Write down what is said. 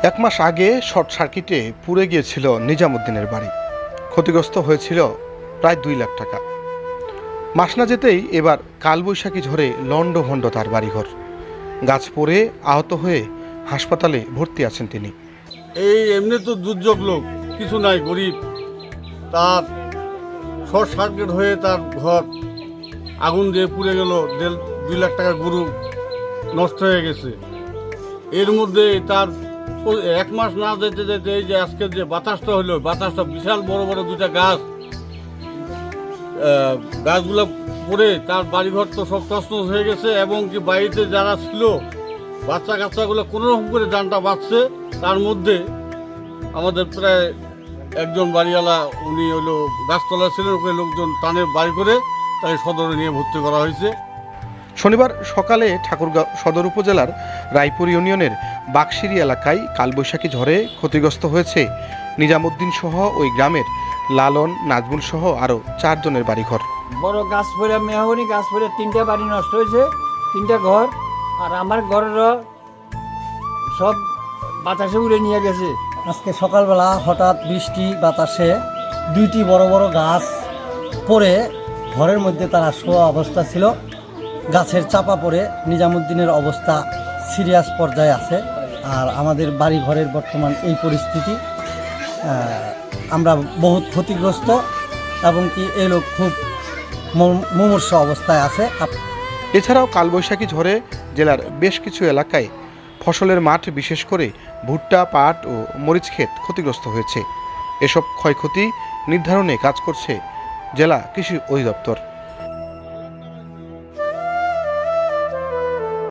এক মাস আগে শর্ট সার্কিটে পুড়ে গিয়েছিল নিজামুদ্দিনের বাড়ি। ক্ষতিগ্রস্ত হয়েছিল প্রায় 2 লাখ টাকা। মাস না যেতেই এবার কালবৈশাখী ঝড়ে লণ্ডভণ্ড তার বাড়িঘর। গাছ পড়ে আহত হয়ে হাসপাতালে ভর্তি আছেন তিনি। এই এমনি তো দুর্যোগ লোক, কিছু নাই, গরিব। তার শর্ট সার্কিট হয়ে তার ঘর আগুন দিয়ে পুড়ে গেল। 2 লাখ টাকার গরু নষ্ট হয়ে গেছে। এর মধ্যে তার 1 মাস না যেতে যেতে এই যে আজকে যে বাতাসটা হলো, বাতাসটা বিশাল বড় বড় 2টা গাছগুলো পড়ে তার বাড়িঘর তো সব তছনছ হয়ে গেছে। এবং কি বাড়িতে যারা ছিল বাচ্চা কাচ্চাগুলো কোনো রকম করে যানটা বাঁচছে। তার মধ্যে আমাদের প্রায় একজন বাড়িওয়ালা, উনি হলো গাছতলা ছিলেন, ওকে লোকজন টানে বাড়ি করে তাকে সদরে নিয়ে ভর্তি করা হয়েছে। শনিবার সকালে ঠাকুরগাঁও সদর উপজেলার রায়পুর ইউনিয়নের বাকশিরি এলাকায় কালবৈশাখী ঝড়ে ক্ষতিগ্রস্ত হয়েছে নিজামুদ্দিন সহ ওই গ্রামের লালন, নাজমুল সহ আরও 4 জনের বাড়িঘর। বড় গাছ পড়ে, মেহগনি গাছ পড়ে 3টা বাড়ি নষ্ট হয়েছে, 3টা ঘর। আর আমার ঘরেরও সব বাতাসে উড়ে নিয়ে গেছে। আজকে সকালবেলা হঠাৎ বৃষ্টি বাতাসে 2টি বড় বড় গাছ পড়ে ঘরের মধ্যে তারা শোয়া অবস্থা ছিল। গাছের চাপা পড়ে নিজামুদ্দিনের অবস্থা সিরিয়াস পর্যায়ে আছে। আর আমাদের বাড়ি ঘরের বর্তমান এই পরিস্থিতি, আমরা বহুত ক্ষতিগ্রস্ত এবং কি এই লোক খুব মুমূর্ষ অবস্থায় আছে। এছাড়াও কালবৈশাখী ঝড়ে জেলার বেশ কিছু এলাকায় ফসলের মাঠ, বিশেষ করে ভুট্টা, পাট ও মরিচ ক্ষেত ক্ষতিগ্রস্ত হয়েছে। এসব ক্ষয়ক্ষতি নির্ধারণে কাজ করছে জেলা কৃষি অধিদপ্তর।